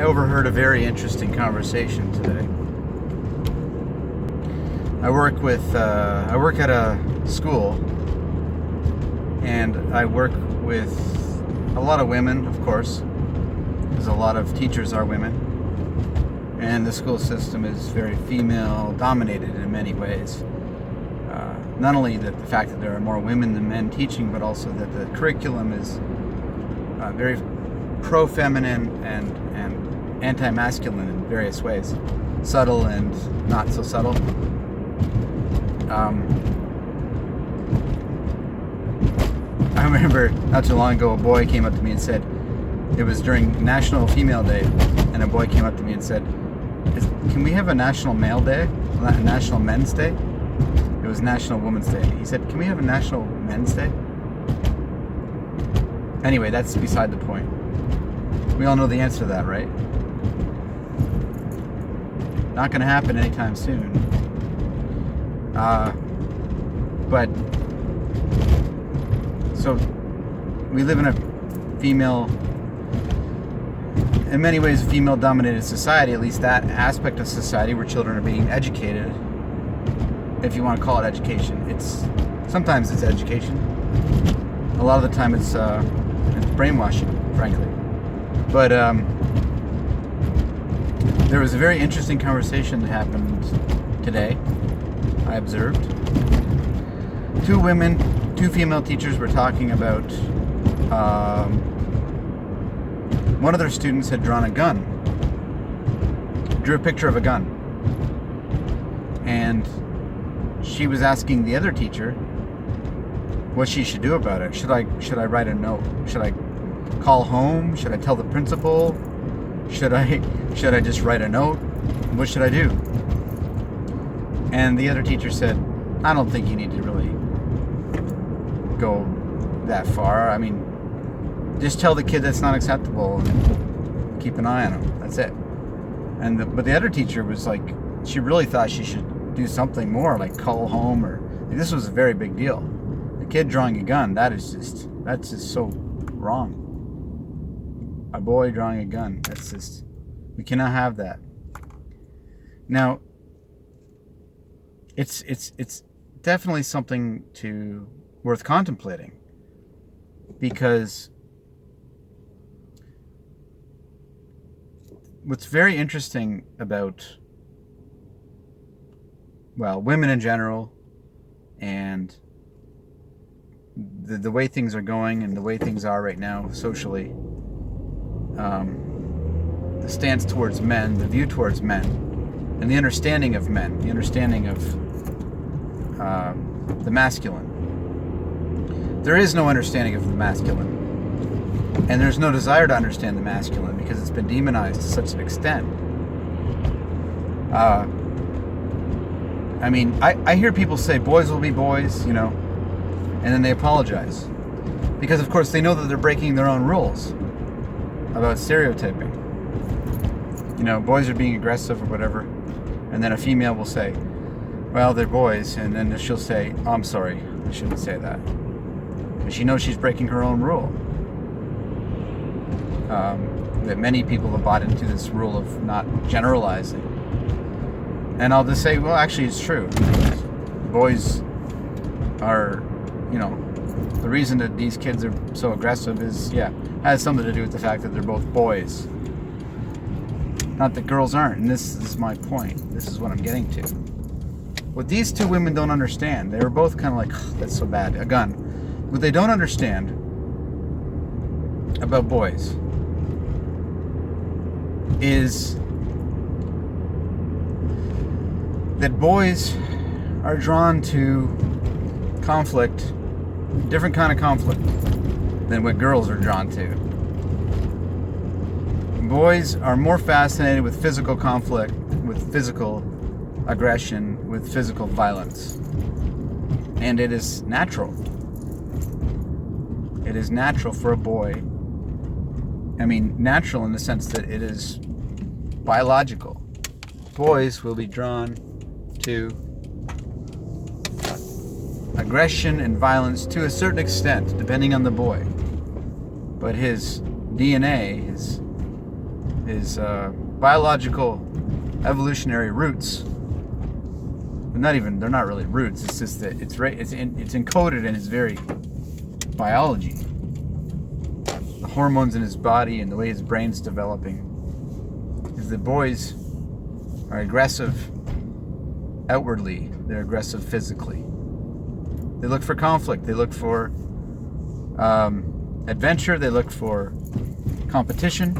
I overheard a very interesting conversation today. I work at a school, and I work with a lot of women, of course, because a lot of teachers are women, and the school system is very female-dominated in many ways. Not only the fact that there are more women than men teaching, but also that the curriculum is very pro-feminine and anti-masculine in various ways, subtle and not so subtle. I remember not too long ago a boy came up to me and said, it was during National Female Day, and a boy came up to me and said, can we have a National Male Day? A National Men's Day? It was National Women's Day. He said, can we have a National Men's Day? Anyway, that's beside the point. We all know the answer to that, right? Not going to happen anytime soon. But so we live in a in many ways, female-dominated society, at least that aspect of society where children are being educated, if you want to call it education. Sometimes it's education. A lot of the time it's brainwashing, frankly. But there was a very interesting conversation that happened today, I observed. Two female teachers were talking about one of their students had drawn a gun, drew a picture of a gun, and she was asking the other teacher what she should do about it. Should I write a note? Should I call home? Should I tell the principal? Should I just write a note? What should I do? And the other teacher said, I don't think you need to really go that far. I mean, just tell the kid that's not acceptable and keep an eye on him. That's it. But the other teacher was like, she really thought she should do something more, like call home, or this was a very big deal. The kid drawing a gun, that's just so wrong. A boy drawing a gun, we cannot have that. Now, it's definitely something worth contemplating, because what's very interesting about, women in general, and the way things are going and the way things are right now socially, the stance towards men, the view towards men, and the understanding of men, the understanding of the masculine. There is no understanding of the masculine, and there's no desire to understand the masculine because it's been demonized to such an extent. I hear people say boys will be boys, and then they apologize. Because, of course, they know that they're breaking their own rules about stereotyping. Boys are being aggressive or whatever, and then a female will say, well, they're boys, and then she'll say, oh, I'm sorry, I shouldn't say that. Because she knows she's breaking her own rule. That many people have bought into this rule of not generalizing. And I'll just say, well, actually, it's true. Boys are, the reason that these kids are so aggressive has something to do with the fact that they're both boys. Not that girls aren't, and this is my point. This is what I'm getting to. What these two women don't understand, they were both kind of like, oh, that's so bad, a gun. What they don't understand about boys is that boys are drawn to conflict, different kind of conflict than what girls are drawn to. Boys are more fascinated with physical conflict, with physical aggression, with physical violence. And it is natural. It is natural for a boy. Natural in the sense that it is biological. Boys will be drawn to aggression and violence to a certain extent, depending on the boy. But his DNA, biological evolutionary roots. They're not really roots. It's just that it's encoded in his very biology. The hormones in his body and the way his brain's developing is that boys are aggressive outwardly. They're aggressive physically. They look for conflict. They look for adventure. They look for competition.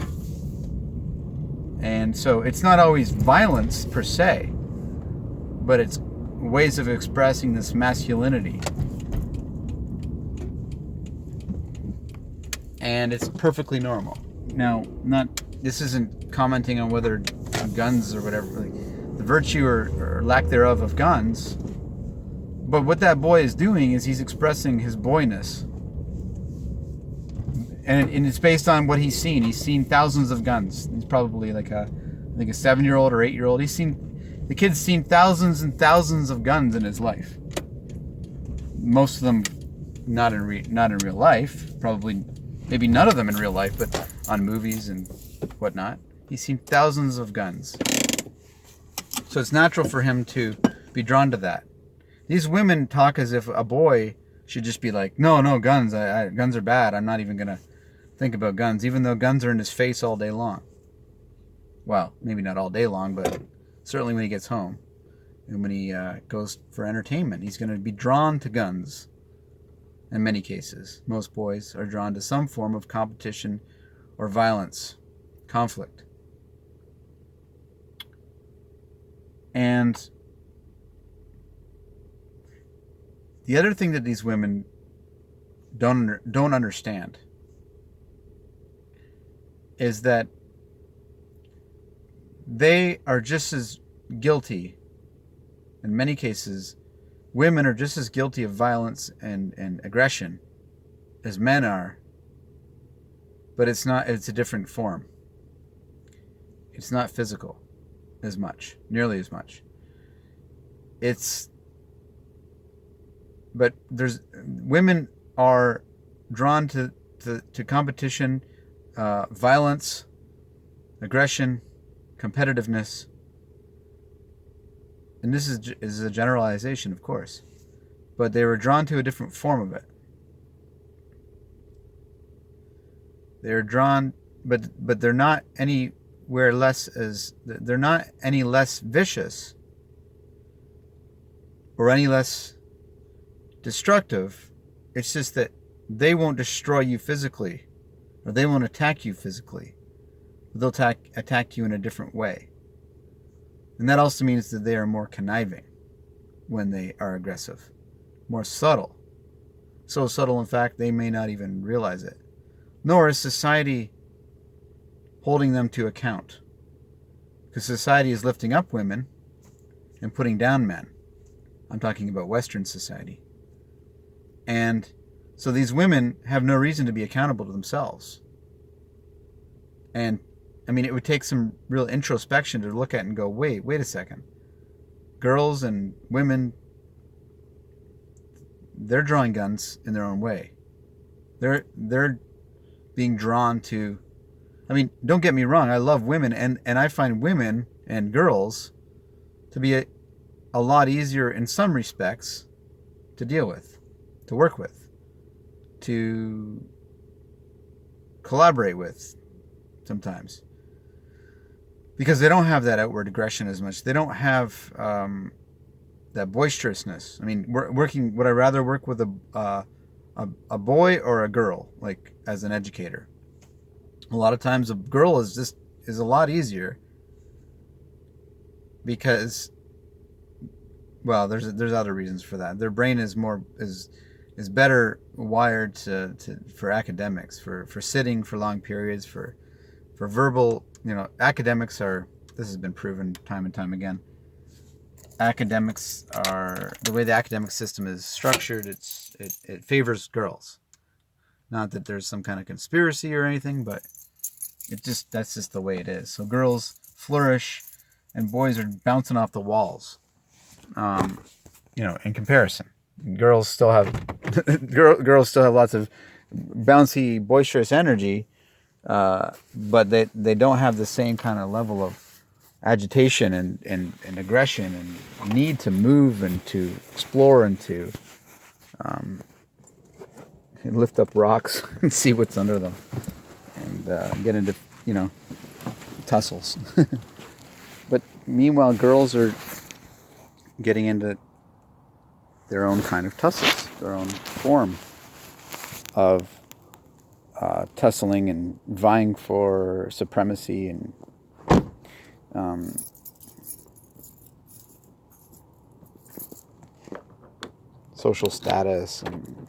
And so it's not always violence per se, but it's ways of expressing this masculinity. And it's perfectly normal. Now, this isn't commenting on whether guns or whatever, like the virtue or lack thereof of guns, but what that boy is doing is he's expressing his boyness. And it's based on what he's seen. He's seen thousands of guns. He's probably like a 7-year-old or 8-year-old. The kid's seen thousands and thousands of guns in his life. Most of them not in real life. Probably, maybe none of them in real life, but on movies and whatnot. He's seen thousands of guns. So it's natural for him to be drawn to that. These women talk as if a boy should just be like, no, guns. Guns are bad. I'm not even going to think about guns, even though guns are in his face all day long. Well, maybe not all day long, but certainly when he gets home and when he goes for entertainment, he's going to be drawn to guns. In many cases, most boys are drawn to some form of competition or violence, conflict. And the other thing that these women don't understand is that they are just as guilty. In many cases, women are just as guilty of violence and aggression as men are, but it's a different form. It's not physical nearly as much. But women are drawn to competition, violence, aggression, competitiveness. And this is a generalization, of course, but they were drawn to a different form of it. They're drawn, but they're not anywhere less they're not any less vicious or any less destructive. It's just that they won't destroy you physically, or they won't attack you physically. They'll attack you in a different way. And that also means that they are more conniving when they are aggressive, more subtle. So subtle, in fact, they may not even realize it. Nor is society holding them to account. Because society is lifting up women and putting down men. I'm talking about Western society. And so these women have no reason to be accountable to themselves. And I mean, it would take some real introspection to look at and go, wait a second. Girls and women, they're drawing guns in their own way. They're being drawn to, I mean, don't get me wrong, I love women, and I find women and girls to be a lot easier in some respects to deal with, to work with, to collaborate with sometimes. Because they don't have that outward aggression as much. They don't have that boisterousness. I mean, would I rather work with a boy or a girl, like as an educator? A lot of times a girl is a lot easier because, well, there's other reasons for that. Their brain is better wired for academics, for sitting for long periods, for verbal. Academics are, this has been proven time and time again. Academics are, the way the academic system is structured, it favors girls. Not that there's some kind of conspiracy or anything, but that's just the way it is. So girls flourish and boys are bouncing off the walls. In comparison. Girls still have lots of bouncy, boisterous energy, but they don't have the same kind of level of agitation and aggression and need to move and to explore and to lift up rocks and see what's under them and get into, tussles. But meanwhile, girls are getting into their own kind of tussles, their own form of tussling and vying for supremacy and social status and,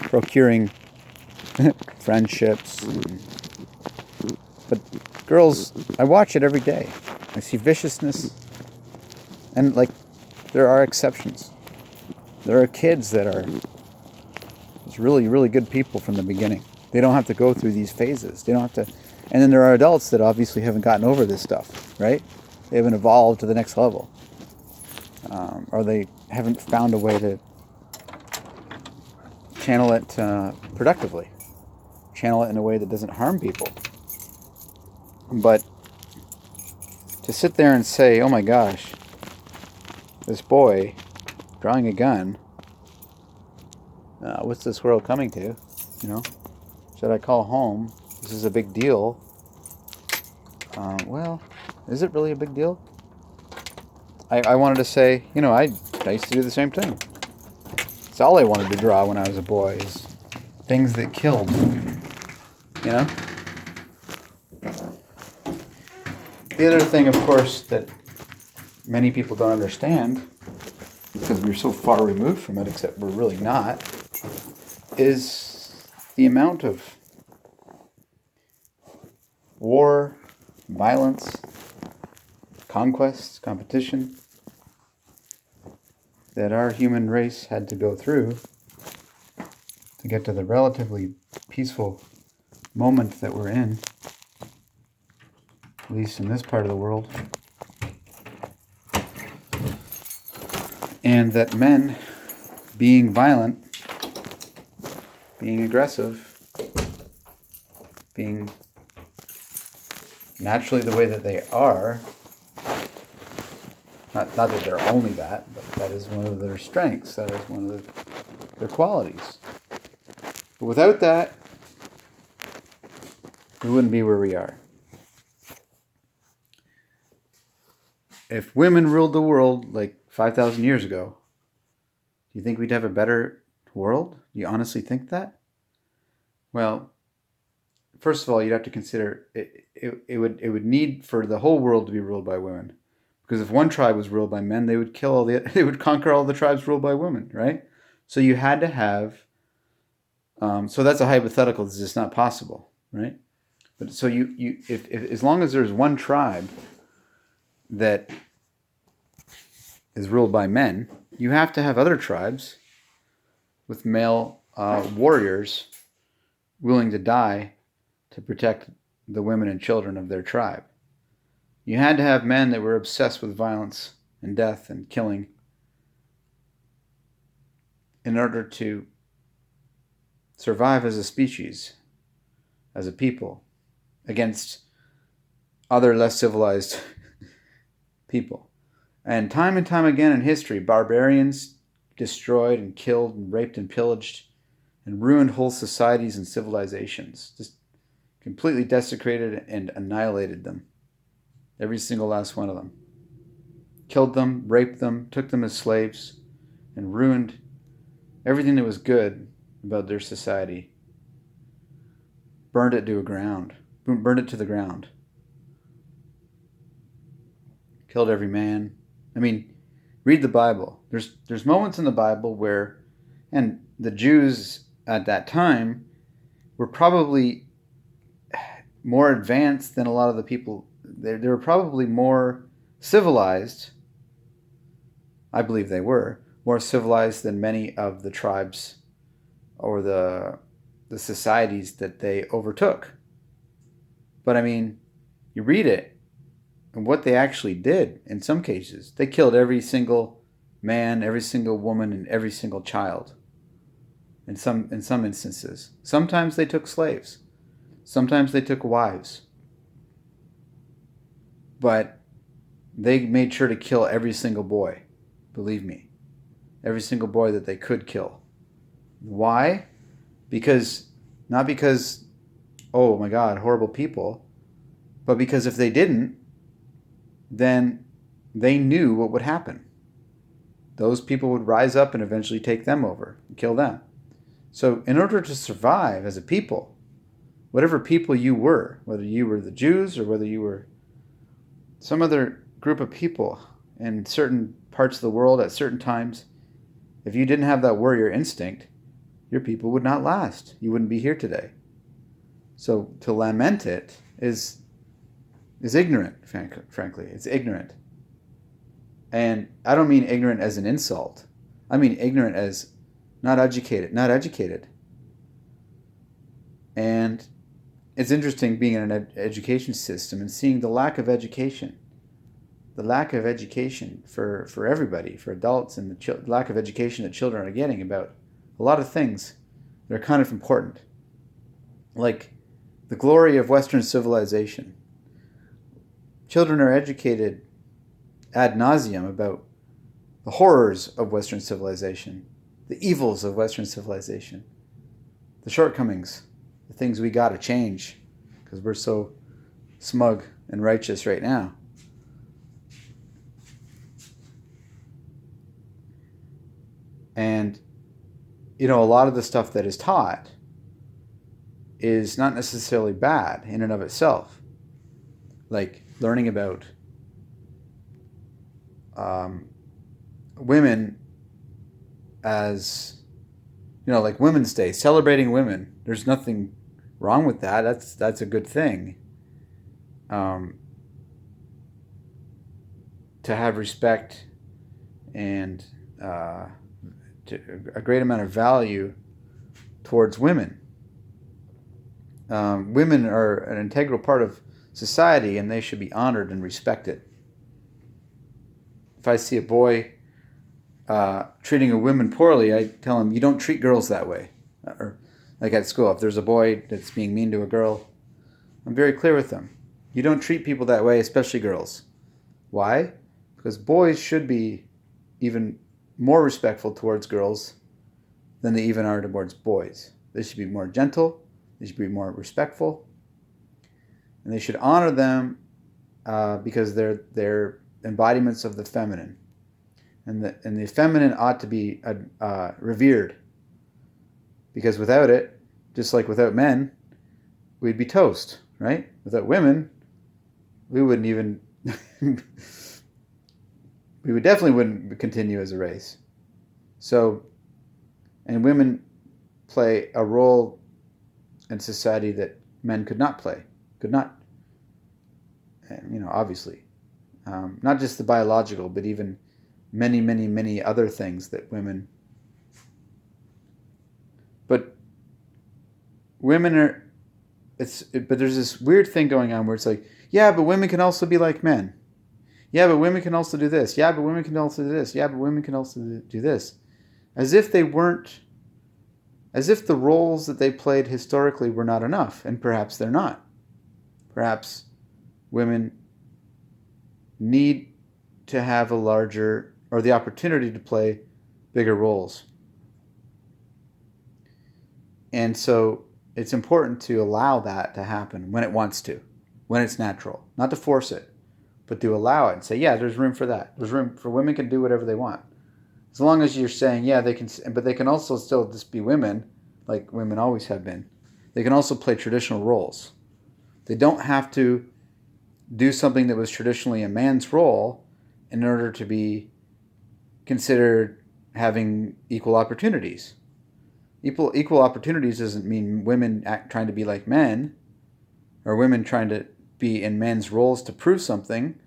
procuring friendships. But girls, I watch it every day. I see viciousness. And, there are exceptions. There are kids that are really, really good people from the beginning. They don't have to go through these phases. They don't have to. And then there are adults that obviously haven't gotten over this stuff, right? They haven't evolved to the next level. Or they haven't found a way to channel it productively. Channel it in a way that doesn't harm people. But to sit there and say, oh my gosh, this boy drawing a gun, what's this world coming to? Should I call home? This is a big deal. Well, is it really a big deal? I wanted to say, I used to do the same thing. It's all I wanted to draw when I was a boy, is things that killed. The other thing, of course, that many people don't understand, because we're so far removed from it, except we're really not, is the amount of war, violence, conquest, competition that our human race had to go through to get to the relatively peaceful moment that we're in, at least in this part of the world. And that men, being violent, being aggressive, being naturally the way that they are, not that they're only that, but that is one of their strengths, that is one of their qualities. But without that, we wouldn't be where we are. If women ruled the world like 5,000 years ago, do you think we'd have a better world? Do you honestly think that? Well, first of all, you'd have to consider it would need for the whole world to be ruled by women. Because if one tribe was ruled by men, they would they would conquer all the tribes ruled by women, right? So you had to have. So that's a hypothetical. It's just not possible, right? But so if as long as there's one tribe that is ruled by men, you have to have other tribes with male warriors willing to die to protect the women and children of their tribe. You had to have men that were obsessed with violence and death and killing in order to survive as a species, as a people, against other less civilized people. And time again in history, barbarians destroyed and killed and raped and pillaged and ruined whole societies and civilizations. Just completely desecrated and annihilated them. Every single last one of them. Killed them, raped them, took them as slaves, and ruined everything that was good about their society. Burned it to the ground. Killed every man. I mean, read the Bible. There's moments in the Bible where, and the Jews at that time were probably more advanced than a lot of the people. They were probably more civilized. I believe they were more civilized than many of the tribes or the societies that they overtook. But I mean, you read it, and what they actually did in some cases, they killed every single man, every single woman, and every single child. in some instances. Sometimes they took slaves. Sometimes they took wives. But they made sure to kill every single boy. Believe me. Every single boy that they could kill. Why? Not because, oh my God, horrible people, but because if they didn't, then they knew what would happen. Those people would rise up and eventually take them over and kill them. So in order to survive as a people, whatever people you were, whether you were the Jews or whether you were some other group of people in certain parts of the world at certain times, if you didn't have that warrior instinct, your people would not last. You wouldn't be here today. So to lament it is ignorant, frankly. It's ignorant. And I don't mean ignorant as an insult. I mean ignorant as not educated. And it's interesting being in an education system and seeing the lack of education. The lack of education for everybody, for adults, and the lack of education that children are getting about a lot of things that are kind of important. Like the glory of Western civilization. Children are educated ad nauseum about the horrors of Western civilization, the evils of Western civilization, the shortcomings, the things we got to change because we're so smug and righteous right now. And, a lot of the stuff that is taught is not necessarily bad in and of itself. Like learning about women as, like Women's Day, celebrating women. There's nothing wrong with that. That's a good thing. To have respect and a great amount of value towards women. Women are an integral part of society and they should be honored and respected. If I see a boy treating a woman poorly, I tell him, you don't treat girls that way. Or like at school, if there's a boy that's being mean to a girl, I'm very clear with them. You don't treat people that way, especially girls. Why? Because boys should be even more respectful towards girls than they even are towards boys. They should be more gentle. They should be more respectful. And they should honor them because they're embodiments of the feminine. And the feminine ought to be revered. Because without it, just like without men, we'd be toast, right? Without women, we wouldn't even... we definitely wouldn't continue as a race. So, and women play a role in society that men could not play. Could not. Obviously. Not just the biological, but even many, many, many other things that women... But women are... But there's this weird thing going on where it's like, yeah, but women can also be like men. Yeah, but women can also do this. Yeah, but women can also do this. Yeah, but women can also do this. As if they weren't... As if the roles that they played historically were not enough. And perhaps they're not. Perhaps women need to have a larger... or the opportunity to play bigger roles. And so it's important to allow that to happen when it wants to. When it's natural. Not to force it. But to allow it and say, yeah, there's room for that. There's room for women can do whatever they want. As long as you're saying, yeah, they can, but they can also still just be women, like women always have been. They can also play traditional roles. They don't have to do something that was traditionally a man's role in order to be considered having equal opportunities. Equal opportunities doesn't mean women trying to be like men, or women trying to be in men's roles to prove something,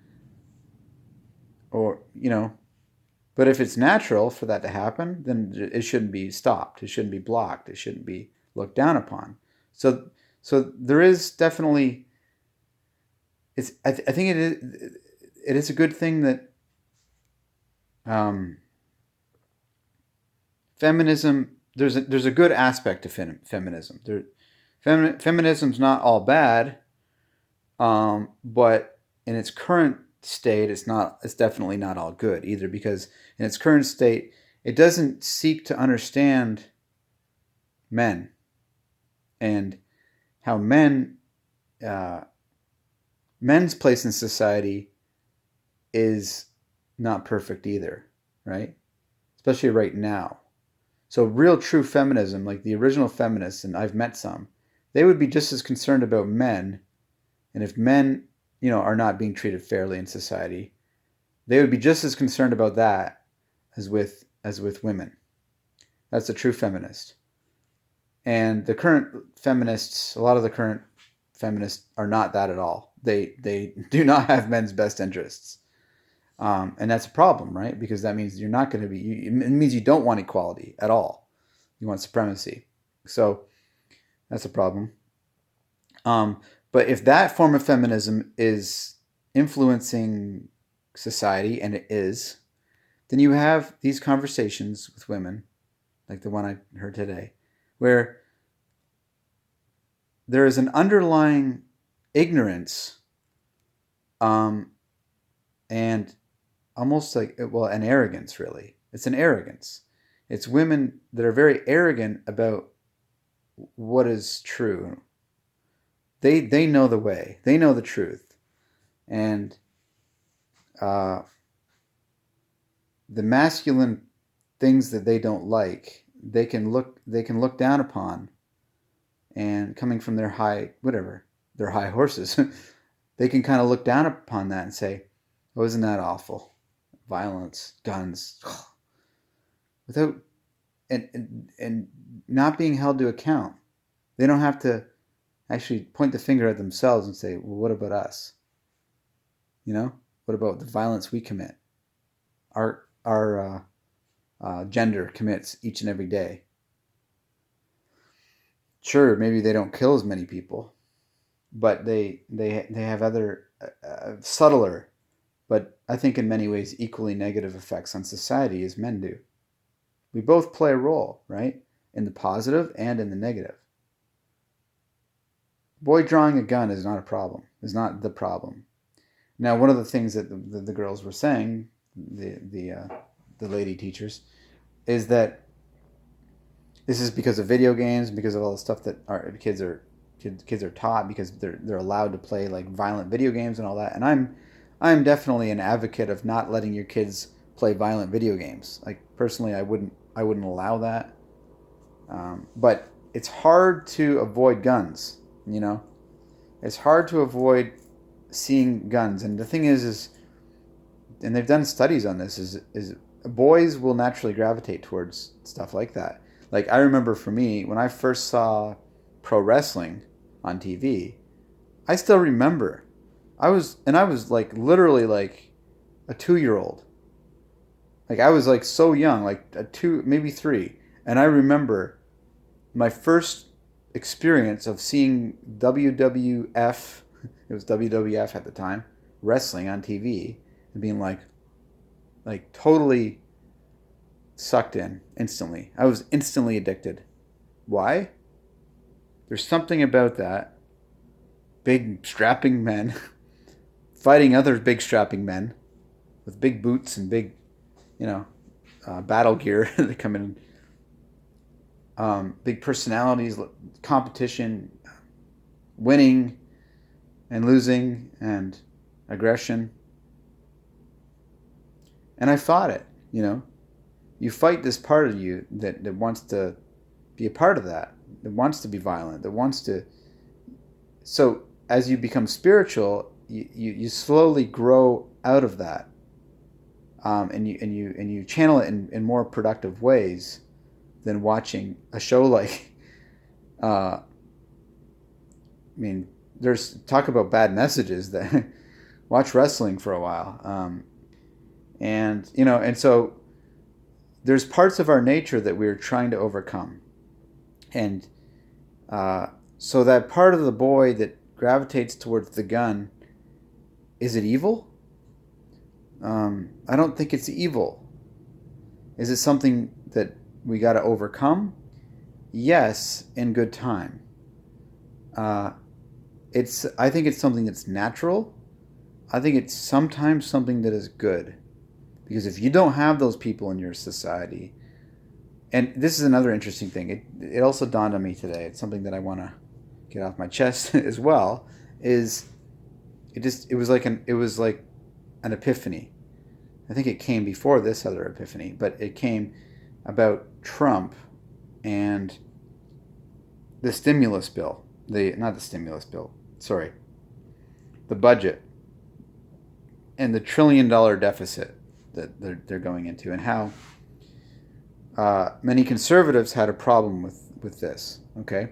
or, but if it's natural for that to happen, then it shouldn't be stopped. It shouldn't be blocked. It shouldn't be looked down upon. So there is definitely, I think it is a good thing that feminism there's a good aspect to feminism. Feminism's not all bad, but in its current state, it's definitely not all good either, because in its current state, it doesn't seek to understand men and how men's place in society is not perfect either, right? Especially right now. So real true feminism, like the original feminists, and I've met some, they would be just as concerned about men, and if men, are not being treated fairly in society, they would be just as concerned about that as with women. That's a true feminist. And the current feminists, a lot of the current feminists are not that at all. They do not have men's best interests. And that's a problem, right? Because that means you're not going to be, it means you don't want equality at all. You want supremacy. So that's a problem. But if that form of feminism is influencing society, and it is, then you have these conversations with women, like the one I heard today, where there is an underlying ignorance, and almost like, well, an arrogance, really. It's an arrogance. It's women that are very arrogant about what is true. They know the way. They know the truth. And the masculine things that they don't like, they can look down upon, and coming from their high horses, they can kind of look down upon that and say, "Oh, isn't that awful? Violence, guns," without and not being held to account. They don't have to actually point the finger at themselves and say, "Well, what about us? What about the violence we commit? Our gender commits each and every day." Sure, maybe they don't kill as many people, but they have other subtler, but I think in many ways equally negative effects on society as men do. We both play a role, right? In the positive and in the negative. Boy drawing a gun is not a problem. Is not the problem. Now, one of the things that the girls were saying, the lady teachers, is that this is because of video games, because of all the stuff that our kids are taught, because they're allowed to play like violent video games and all that. And I'm definitely an advocate of not letting your kids play violent video games. Like personally, I wouldn't allow that. But it's hard to avoid guns. It's hard to avoid seeing guns. And the thing is, and they've done studies on this, is boys will naturally gravitate towards stuff like that. Like I remember for me, when I first saw pro wrestling on TV, I still remember. I was like literally like a 2-year-old. Like I was like so young, like a 2, maybe 3. And I remember my first experience of seeing WWF, it was WWF at the time, wrestling on TV, and being like totally sucked in instantly. I was instantly addicted. Why? There's something about that. Big strapping men fighting other big strapping men with big boots and big, battle gear that come in. Big personalities, competition, winning and losing, and aggression. And I fought it, You fight this part of you that wants to be a part of that wants to be violent, that wants to. So as you become spiritual, you slowly grow out of that, and you channel it in more productive ways than watching a show like. There's talk about bad messages that watch wrestling for a while, and so. There's parts of our nature that we're trying to overcome. And so that part of the boy that gravitates towards the gun, is it evil? I don't think it's evil. Is it something that we got to overcome? yes, in good time. Uh, I think it's something that's natural. I think it's sometimes something that is good. Because if you don't have those people in your society, and this is another interesting thing, it also dawned on me today. It's something that I want to get off my chest as well. Is it was like an epiphany. I think it came before this other epiphany, but it came about Trump and the stimulus bill. Not the stimulus bill. Sorry, the budget and the $1 trillion deficit that they're going into, and how many conservatives had a problem with this. Okay,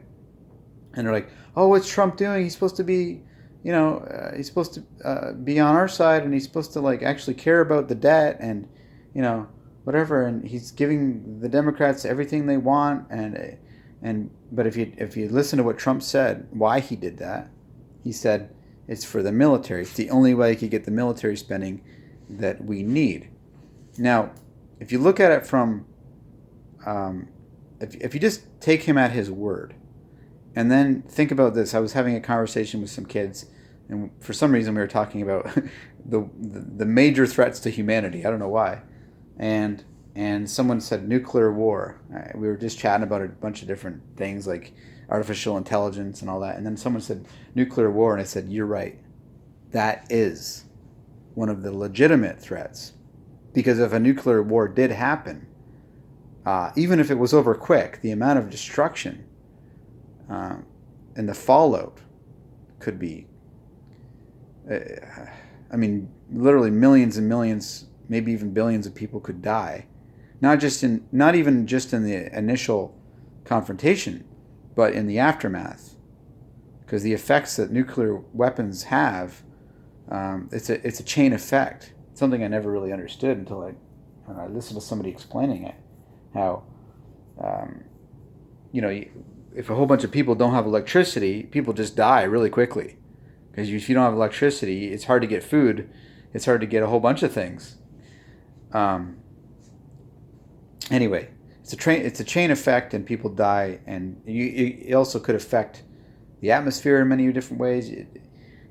and they're like, "Oh, what's Trump doing? He's supposed to be, he's supposed to be on our side, and he's supposed to like actually care about the debt, and whatever. And he's giving the Democrats everything they want, but if you listen to what Trump said, why he did that, he said it's for the military. It's the only way he could get the military spending that we need. Now, if you look at it from, if you just take him at his word, and then think about this. I was having a conversation with some kids, and for some reason we were talking about the major threats to humanity. I don't know why, and someone said nuclear war. We were just chatting about a bunch of different things like artificial intelligence and all that, and then someone said nuclear war, and I said, you're right. That is one of the legitimate threats, because if a nuclear war did happen, even if it was over quick, the amount of destruction and the fallout could be, literally millions and millions, maybe even billions of people could die. Not even just in the initial confrontation, but in the aftermath. Because the effects that nuclear weapons have, it's a chain effect. It's something I never really understood until I listened to somebody explaining it. How, if a whole bunch of people don't have electricity, people just die really quickly. Because if you don't have electricity, it's hard to get food. It's hard to get a whole bunch of things. Anyway, it's a chain effect, and people die, and it also could affect the atmosphere in many different ways.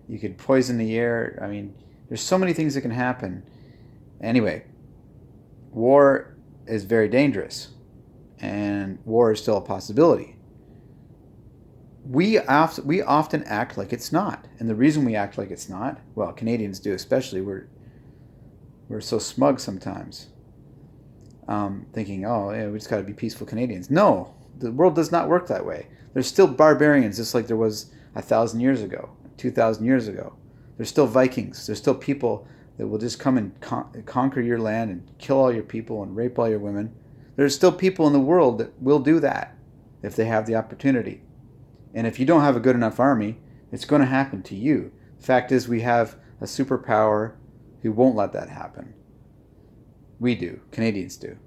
You could poison the air. I mean, there's so many things that can happen. Anyway, war is very dangerous, and war is still a possibility. We often act like it's not, and the reason we act like it's not, well, Canadians do especially. We're so smug sometimes, thinking, oh, yeah, we just got to be peaceful Canadians. No, the world does not work that way. There's still barbarians, just like there was 1,000 years ago, 2,000 years ago. There's still Vikings. There's still people that will just come and conquer your land and kill all your people and rape all your women. There's still people in the world that will do that if they have the opportunity. And if you don't have a good enough army, it's going to happen to you. The fact is, we have a superpower who won't let that happen. We do. Canadians do.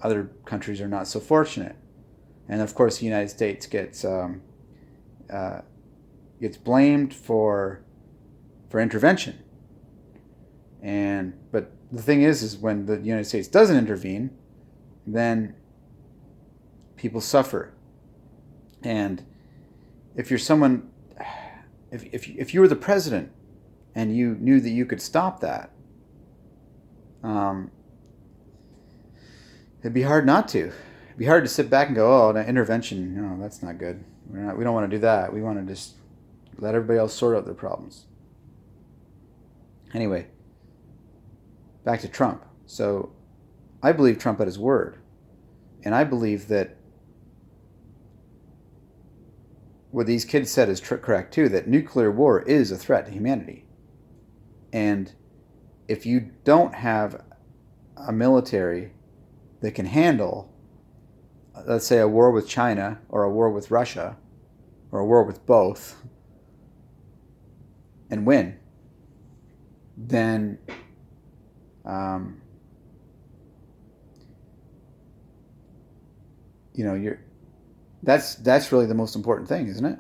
Other countries are not so fortunate. And of course, the United States gets blamed for intervention. But the thing is when the United States doesn't intervene, then people suffer. And if you're someone, if you were the president and you knew that you could stop that, it'd be hard not to. It'd be hard to sit back and go, oh, intervention, no, that's not good. We don't want to do that. We want to just let everybody else sort out their problems. Anyway, back to Trump. So I believe Trump at his word. And I believe that what these kids said is correct too, that nuclear war is a threat to humanity. And if you don't have a military that can handle, let's say, a war with China or a war with Russia or a war with both and win, then that's really the most important thing, isn't it?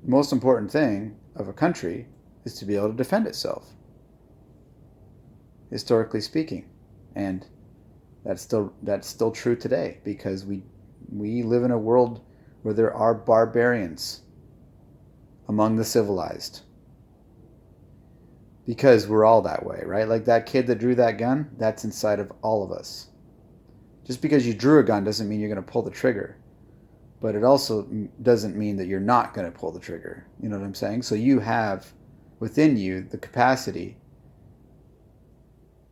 The most important thing of a country is to be able to defend itself, historically speaking. And That's still true today, because we live in a world where there are barbarians among the civilized. Because we're all that way, right? Like that kid that drew that gun, that's inside of all of us. Just because you drew a gun doesn't mean you're going to pull the trigger. But it also doesn't mean that you're not going to pull the trigger. You know what I'm saying? So you have within you the capacity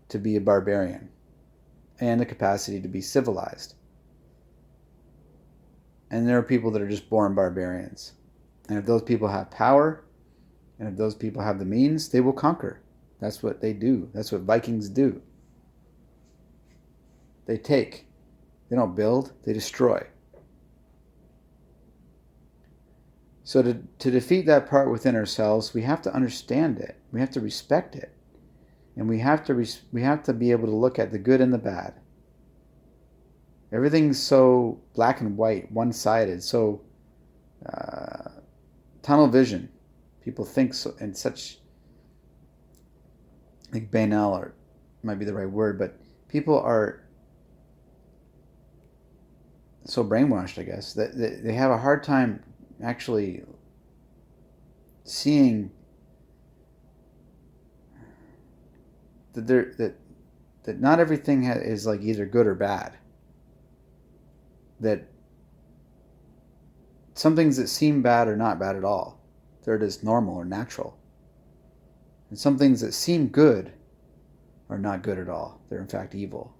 to be a barbarian and the capacity to be civilized. And there are people that are just born barbarians. And if those people have power, and if those people have the means, they will conquer. That's what they do. That's what Vikings do. They take. They don't build, they destroy. So to defeat that part within ourselves, we have to understand it. We have to respect it. And we have to be able to look at the good and the bad. Everything's so black and white, one-sided, so tunnel vision. People think so in such, like banal, or might be the right word, but people are so brainwashed, I guess, that they have a hard time actually seeing that not everything is like either good or bad. That some things that seem bad are not bad at all. They're just normal or natural. And some things that seem good are not good at all. They're in fact evil.